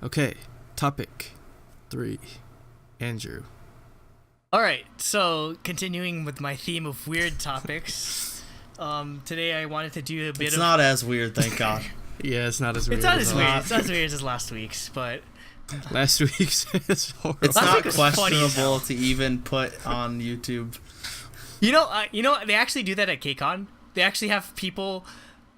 Okay, topic 3. Andrew. Alright, so continuing with my theme of weird topics, today I wanted to do a bit of... It's not as weird, thank God. Yeah, it's not as weird. It's not as weird. It's not as weird as last week's, but... Last week's is horrible. It's Last not week was funny as hell. questionable to even put on YouTube. You know, they actually do that at KCON. They actually have people...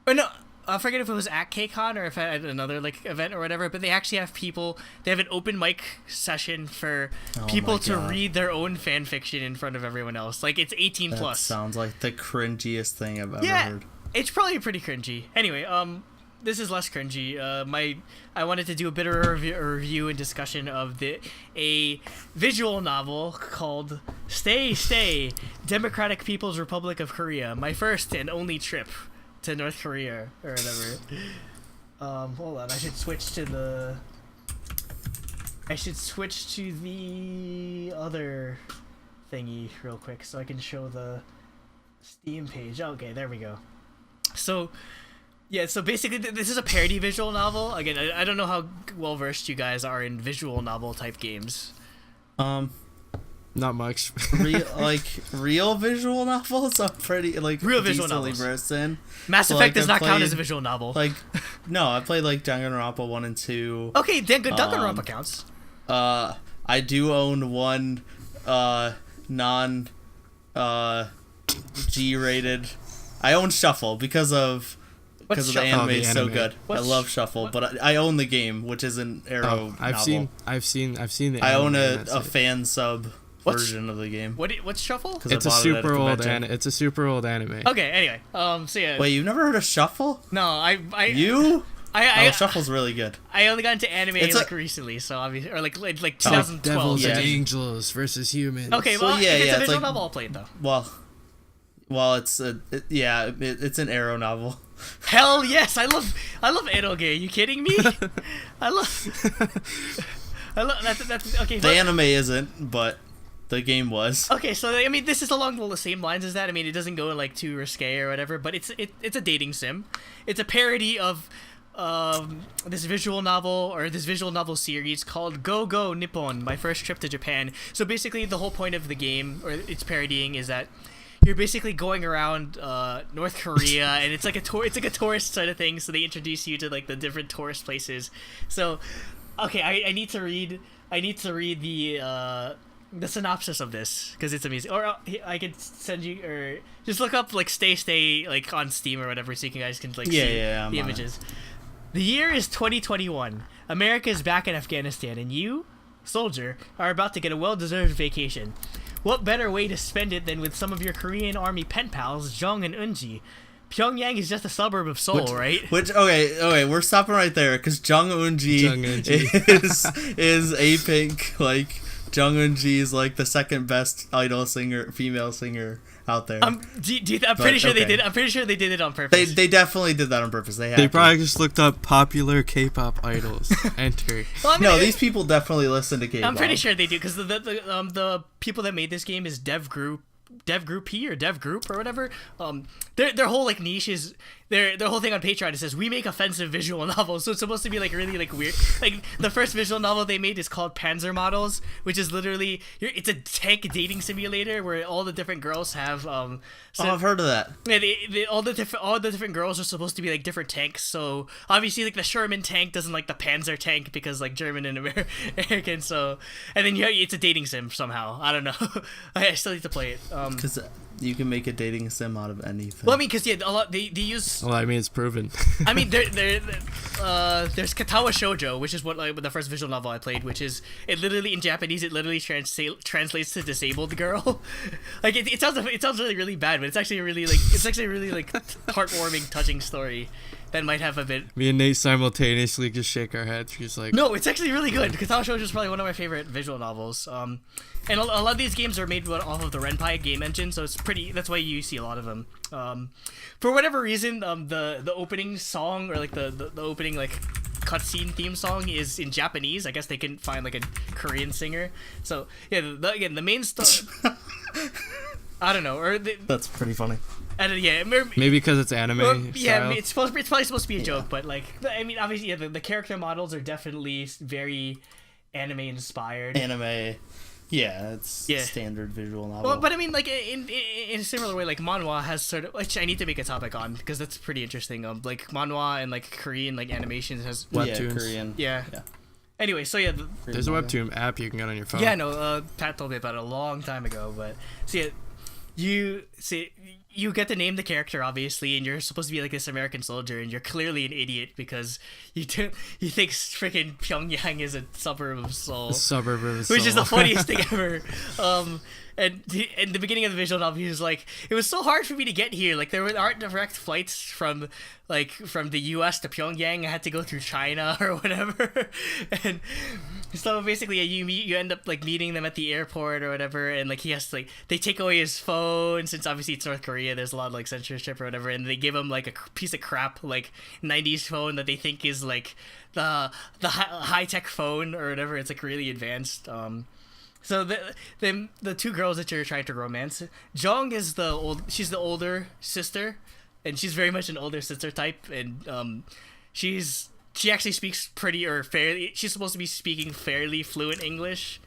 Or no, I forget if it was at KCON or if at another like event or whatever, but they actually have people... They have an open mic session for people to read their own fan fiction in front of everyone else. Like, it's 18 That plus. sounds like the cringiest thing I've ever heard. It's probably pretty cringy. Anyway, this is less cringy. I wanted to do a bit of a review and discussion of a visual novel called Stay, Stay, Democratic People's Republic of Korea, my first and only trip to North Korea, or whatever. Hold on, I should switch to the other thingy real quick so I can show the Steam page. Okay, there we go. So, yeah, so basically this is a parody visual novel. Again, I don't know how well versed you guys are in visual novel type games. Not much. real visual novels I'm pretty real visual decently novels. versed in. Mass Effect does not count as a visual novel. No, I played Danganronpa 1 and 2. Okay, then Danganronpa counts. I do own one non G-rated. I own Shuffle because of the anime is so good. I love Shuffle, but I own the game, which is an Arrow novel. I've seen the. I own anime, a fan sub version of the game. What's Shuffle? It's a super old anime. Okay, anyway, so yeah. Wait, you've never heard of Shuffle? No, Shuffle's really good. I only got into anime recently, so obviously, or like 2012. Devils and angels versus humans. Okay, well, if it's a visual novel, I'll play it though. Well, it's it's an Arrow novel. Hell yes, I love eroge. Are you kidding me? I love that's okay. The anime isn't, but the game was. Okay, so I mean, this is along the same lines as that. I mean, it doesn't go too risque or whatever, but it's a dating sim. It's a parody of this visual novel series called Go Go Nippon, My First Trip to Japan. So basically, the whole point of the game, or it's parodying, is that you're basically going around North Korea, and it's like a tour. It's like a tourist sort of thing. So they introduce you to the different tourist places. So, okay, I need to read the synopsis of this because it's amazing. Or I could send you, or just look up Stay Stay on Steam or whatever, so you guys can see the images. The year is 2021. America is back in Afghanistan, and you, soldier, are about to get a well-deserved vacation. What better way to spend it than with some of your Korean Army pen pals, Jung and Eunji? Pyongyang is just a suburb of Seoul, right? Okay, we're stopping right there because Jung Eunji is a pink. Jung Eunji is the second best idol female singer out there. I'm pretty sure they did it on purpose. They definitely did that on purpose. They probably just looked up popular K-pop idols. Enter. Well, I mean, these people definitely listen to K-pop. I'm pretty sure they do because the people that made this game is Dev Group P or Dev Group or whatever. Their whole niche is their whole thing on Patreon. It says we make offensive visual novels, so it's supposed to be really weird. The first visual novel they made is called Panzer Models, which is literally it's a tank dating simulator where all the different girls have I've heard of that. Yeah, all the different girls are supposed to be different tanks. So obviously the Sherman tank doesn't like the Panzer tank because German and American. So and then it's a dating sim somehow. I don't know. I still need to play it. Because you can make a dating sim out of anything. Well, I mean, because a lot they use. Well, I mean, it's proven. I mean, there's Katawa Shoujo, which is what the first visual novel I played, which is it literally in Japanese translates to disabled girl. It sounds really bad, but it's actually a really heartwarming, touching story that might have a bit. Me and Nate simultaneously just shake our heads. He's like, no, it's actually really good. Katawa Shoujo is probably one of my favorite visual novels. And a lot of these games are made off of the Renpai game engine, so that's why you see a lot of them. For whatever reason, the opening song or the opening cutscene theme song is in Japanese. I guess they couldn't find a Korean singer. So yeah, the main story. I don't know, That's pretty funny. yeah, Maybe because it's anime. yeah, it's probably supposed to be a joke, but like, I mean, obviously, yeah, the character models are definitely very anime inspired. Anime. Yeah, it's standard visual novel. Well, but I mean, like in a similar way, like manhwa has sort of, which I need to make a topic on because that's pretty interesting. Like manhwa and like Korean like animations has webtoons. Korean. Yeah. Anyway, so yeah, there's a webtoon app you can get on your phone. Yeah, no, Pat told me about it a long time ago, but see, you get to name the character obviously, and you're supposed to be like this American soldier, and you're clearly an idiot because you think freaking Pyongyang is a suburb of Seoul. Which is the funniest thing ever. And in the beginning of the visual novel, he was like, "It was so hard for me to get here. Like there aren't direct flights from the U.S. to Pyongyang. I had to go through China or whatever." And so basically, you end up like meeting them at the airport or whatever, and like he has to, like, they take away his phone since obviously it's North Korea. There's a lot of like censorship or whatever, and they give him like a piece of crap like 90s phone that they think is like the high tech phone or whatever. It's like really advanced. So the two girls that you're trying to romance, Jong is she's the older sister, and she's very much an older sister type, and she actually speaks she's supposed to be speaking fairly fluent English.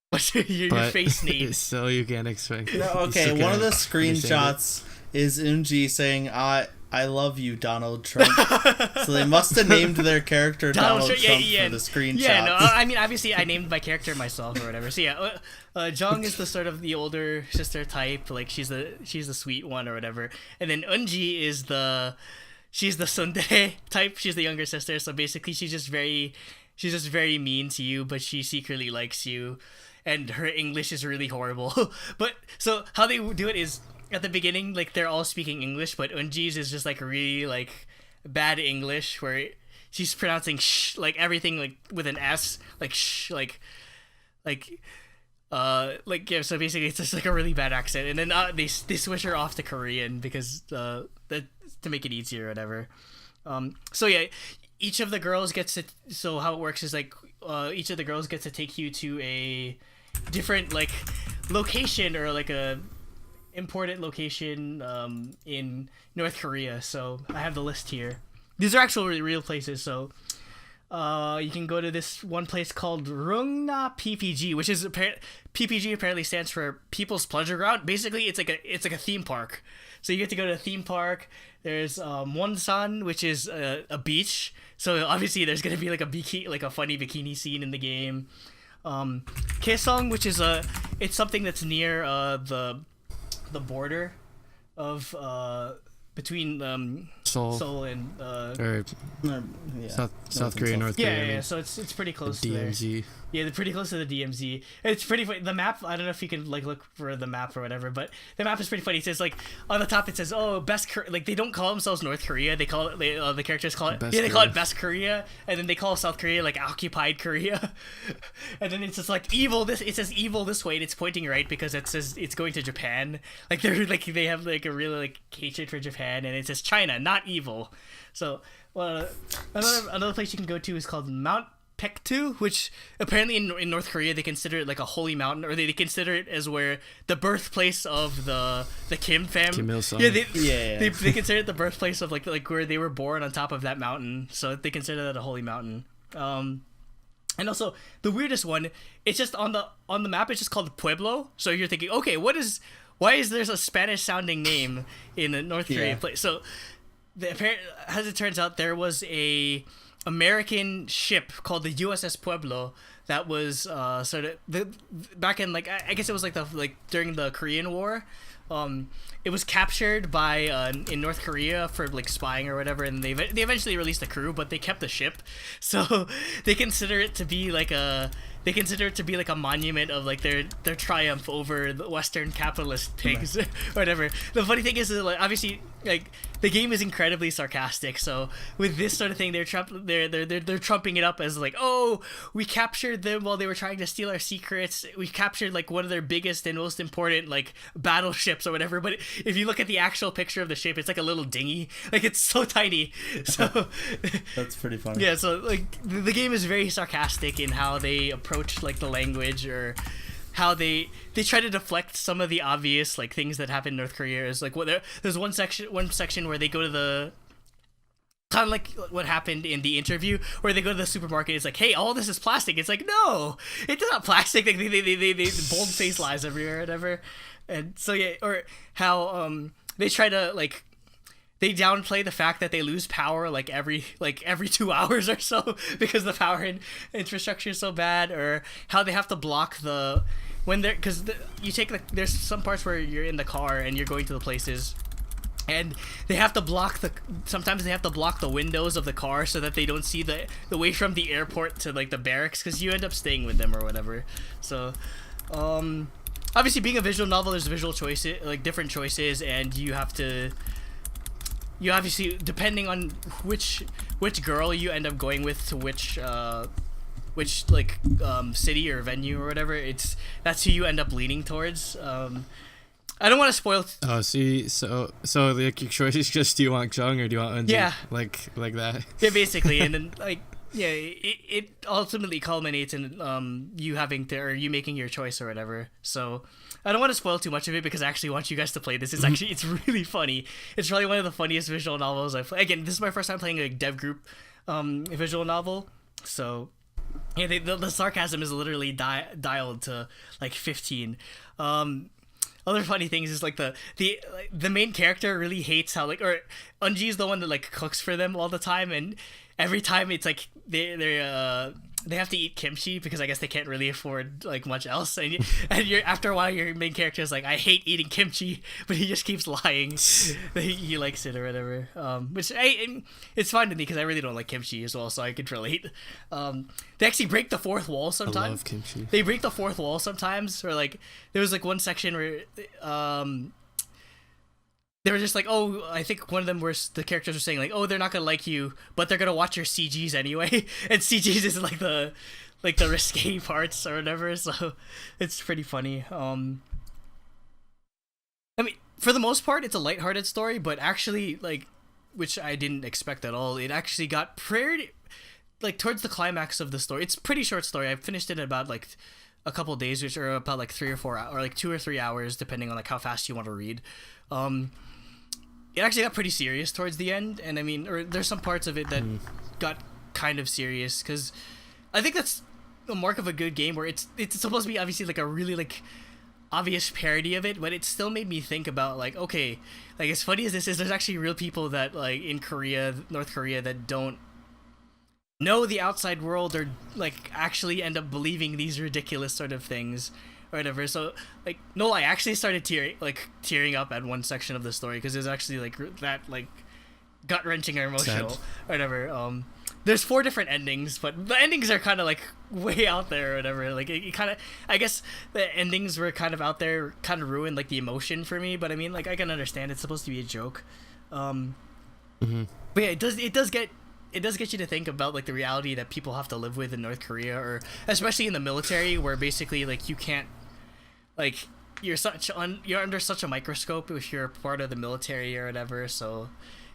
What's your face name? So you can't expect. No, okay, one of the screenshots is Eunji saying, I love you, Donald Trump. So they must have named their character Donald Trump for the screenshot. Yeah, no, I mean, obviously I named my character myself or whatever. So yeah, Jong is the sort of the older sister type, like she's the sweet one or whatever. And then Eunji is she's the tsundere type. She's the younger sister. So basically she's just very mean to you, but she secretly likes you. And her English is really horrible. But so how they do it is, at the beginning, like they're all speaking English, but Eunji's is just like really like bad English, where she's pronouncing sh, like everything like with an S, like sh, yeah. So basically, it's just like a really bad accent, and then they switch her off to Korean because to make it easier, or whatever. So yeah, each of the girls gets to. So how it works is like each of the girls gets to take you to a different like location or like a important location in North Korea. So I have the list here. These are actually real places. So you can go to this one place called Rungna PPG, which is PPG apparently stands for People's Pleasure Ground. Basically, it's like a theme park. So you get to go to a theme park. There's Wonsan, which is a beach. So obviously there's gonna be like a funny bikini scene in the game. Kaesong, which is it's something that's near the border of between Seoul and South Korea, North Korea. Yeah. So it's pretty close to there. DMZ. Yeah, they're pretty close to the DMZ. It's pretty funny. The map, I don't know if you can like look for the map or whatever, but the map is pretty funny. It says like on the top, it says, "Oh, best like they don't call themselves North Korea. They call it the characters call it they call it Best Korea, and then they call South Korea like Occupied Korea." And then it's just like evil. It says evil this way, and it's pointing right because it says it's going to Japan. Like they have like a really like hatred for Japan, and it says China, not evil. So another place you can go to is called Mount Paektu, which apparently in North Korea they consider it like a holy mountain, or they consider it as where the birthplace of the Kim fam. Kim Il-sung. Yeah, they consider it the birthplace of like where they were born on top of that mountain, so they consider that a holy mountain. And also the weirdest one, it's just on the map, it's just called Pueblo. So you're thinking, okay, why is there a Spanish sounding name in a North Korean place? So as it turns out, there was a American ship called the USS Pueblo that was sort of back in like I guess it was like during the Korean War. It was captured by in North Korea for like spying or whatever, and they eventually released the crew, but they kept the ship, so they consider it to be like a monument of like their triumph over the Western capitalist pigs, or whatever. The funny thing is that, like, obviously, like the game is incredibly sarcastic. So with this sort of thing, they're trumping it up as like, oh, we captured them while they were trying to steal our secrets. We captured like one of their biggest and most important like battleships or whatever. But if you look at the actual picture of the ship, it's like a little dinghy. Like it's so tiny. So that's pretty funny. Yeah. So like the game is very sarcastic in how they approach like the language or how they try to deflect some of the obvious like things that happen in North Korea. Is like there's one section where they go to the kind of like what happened in the interview where they go to the supermarket. It's like, hey, all this is plastic. It's like, no, it's not plastic. Like they bold face lies everywhere or whatever. And so yeah, or how they try to like they downplay the fact that they lose power like every 2 hours or so because the power infrastructure is so bad, or how they have to block the when they're because you take there's some parts where you're in the car and you're going to the places. And they have to block sometimes they have to block the windows of the car so that they don't see the way from the airport to like the barracks, because you end up staying with them or whatever. So, obviously being a visual novel, there's visual choices, like different choices, and you obviously, depending on which girl you end up going with to which city or venue or whatever, that's who you end up leaning towards. I don't want to spoil. Oh, see, so like your choice is just, do you want Jung or do you want Eunji? Yeah, like that. Yeah, basically, and then like yeah, it ultimately culminates in you having to, or you making your choice or whatever. So I don't want to spoil too much of it because I actually want you guys to play this. It's really funny. It's probably one of the funniest visual novels I've played. Again, this is my first time playing a dev group visual novel, so yeah, the sarcasm is literally dialed to like 15. Other funny things is like the main character really hates how like, or Eunji is the one that like cooks for them all the time, and every time it's like they have to eat kimchi because I guess they can't really afford like much else, and you're after a while your main character is like, I hate eating kimchi, but he just keeps lying that he likes it or whatever, which it's fine to me because I really don't like kimchi as well, so I could relate. They actually break the fourth wall sometimes. I love kimchi. They break the fourth wall sometimes, or like there was like one section where they were just like, oh, I think one of them the characters were saying like, oh, they're not gonna like you, but they're gonna watch your CGs anyway, and CGs is like the risque parts or whatever, so it's pretty funny. I mean, for the most part, it's a lighthearted story, but actually, like, which I didn't expect at all, it actually got pretty, like, towards the climax of the story. It's a pretty short story. I finished it in about like a couple days, which are about like 3 or 4 hours, or like 2 or 3 hours, depending on like how fast you want to read. It actually got pretty serious towards the end, and I mean, or there's some parts of it that got kind of serious, because I think that's a mark of a good game where it's supposed to be obviously like a really like obvious parody of it, but it still made me think about like, okay, like as funny as this is, there's actually real people that like in North Korea that don't know the outside world, or like actually end up believing these ridiculous sort of things or whatever. So like, no, I actually started tearing up at one section of the story because it's actually like that like gut-wrenching or emotional or whatever. There's 4 different endings, but the endings are kind of like way out there or whatever. Like it kind of, I guess the endings were kind of out there, kind of ruined like the emotion for me, but I mean, like, I can understand it's supposed to be a joke. But yeah, it does get you to think about like the reality that people have to live with in North Korea, or especially in the military, where basically like you can't, like, you're under such a microscope if you're part of the military or whatever. So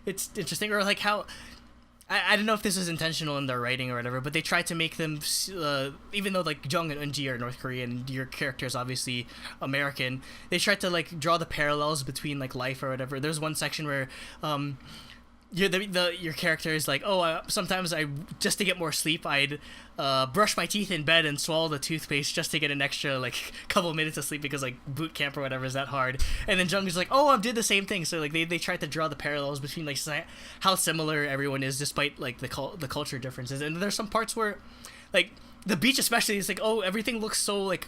it's interesting. Or like how I don't know if this is intentional in their writing or whatever, but they try to make them even though like Jung and Eunji are North Korean and your character is obviously American, they try to like draw the parallels between like life or whatever. There's one section where your character is like, oh, sometimes just to get more sleep, I'd brush my teeth in bed and swallow the toothpaste just to get an extra like couple minutes of sleep because like boot camp or whatever is that hard. And then Jung is like, oh, I did the same thing. So like they tried to draw the parallels between like how similar everyone is despite like the culture differences. And there's some parts where like the beach especially is like, oh, everything looks so like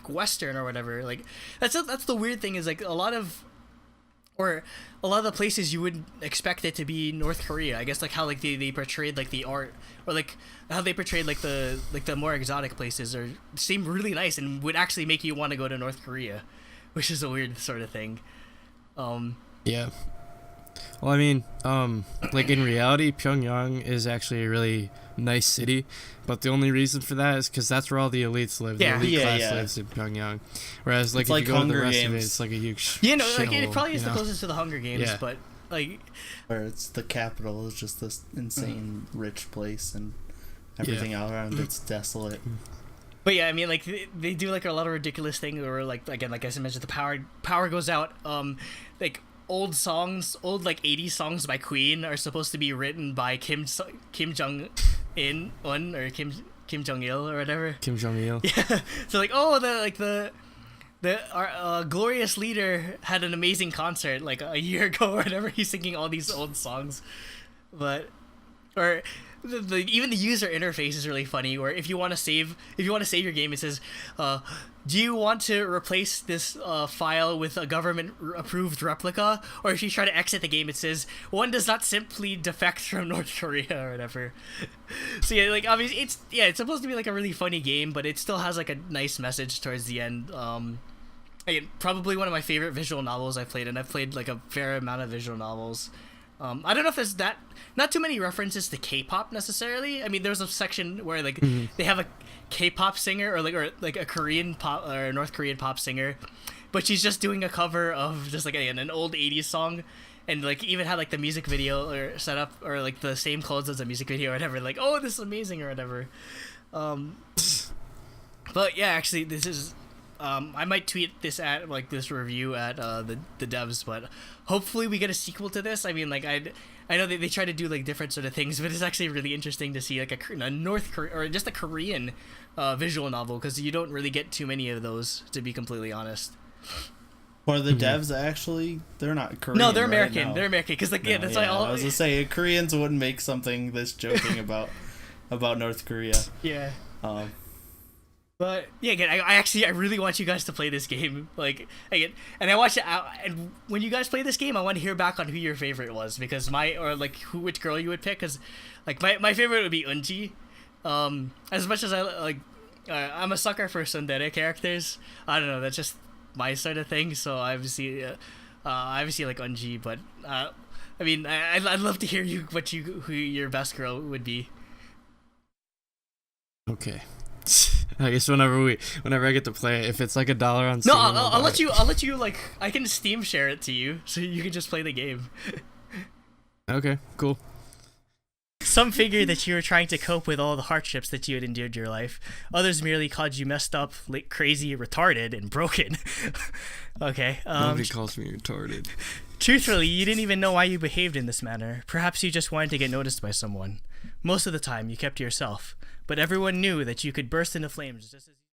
Western or whatever. Like that's the weird thing, is like a lot of the places you wouldn't expect it to be North Korea. I guess like how like they portrayed like the art, or like how they portrayed like the more exotic places seem really nice and would actually make you want to go to North Korea, which is a weird sort of thing. Yeah. Well, I mean, like in reality, Pyongyang is actually a really nice city, but the only reason for that is because that's where all the elites live. Yeah. The elite class lives in Pyongyang. Whereas, like, it's if like you go to the Hunger rest of it, Games. it's like a huge like it probably is the know? closest to the Hunger Games, Yeah. but like, Where it's the capital is just this insane rich place, and everything out around it's desolate. But yeah, I mean, like they do like a lot of ridiculous things, or like again, like I mentioned, the power goes out. Like old songs, old like 80s songs by Queen are supposed to be written by Kim Jong Un or Kim Jong Il or whatever. Kim Jong Il. Yeah. So like, our glorious leader had an amazing concert like a year ago or whatever. He's singing all these old songs, but or even the user interface is really funny. Where if you want to save your game, it says, "Do you want to replace this file with a government approved replica?" Or if you try to exit the game, it says, "One does not simply defect from North Korea" or whatever. So yeah, like obviously it's supposed to be like a really funny game, but it still has like a nice message towards the end. Again, probably one of my favorite visual novels I've played, and I've played like a fair amount of visual novels. I don't know if there's not too many references to K-pop necessarily. I mean, there's a section where like they have a K-pop singer or like a Korean pop or North Korean pop singer, but she's just doing a cover of just like an old 80s song, and like even had like the music video or set up or like the same clothes as the music video or whatever. Like, oh, this is amazing or whatever. But yeah, actually, this is. I might tweet this at like this review at the devs, but hopefully we get a sequel to this. I mean, like I know they try to do like different sort of things, but it's actually really interesting to see like a North Korean or just a Korean visual novel, because you don't really get too many of those, to be completely honest. Or the devs actually, they're not Korean. No, they're American. Right? No. They're American because like that's yeah, why all. I was gonna say Koreans wouldn't make something this joking about North Korea. Yeah. But yeah, again, I really want you guys to play this game. Like again, and I watch it out. And when you guys play this game, I want to hear back on who your favorite was, because which girl you would pick. Because like my favorite would be Eunji. As much as I like, I'm a sucker for tsundere characters. I don't know, that's just my sort of thing. So I obviously like Eunji. But I mean, I'd love to hear who your best girl would be. Okay. I guess whenever I get to play it, if it's like $1 on Steam, no, I'll let you like, I can Steam share it to you so you can just play the game. Okay, cool. Some figured that you were trying to cope with all the hardships that you had endured in your life. Others merely called you messed up, crazy, retarded, and broken. Okay. Nobody calls me retarded. Truthfully, you didn't even know why you behaved in this manner. Perhaps you just wanted to get noticed by someone. Most of the time, you kept to yourself. But everyone knew that you could burst into flames just as...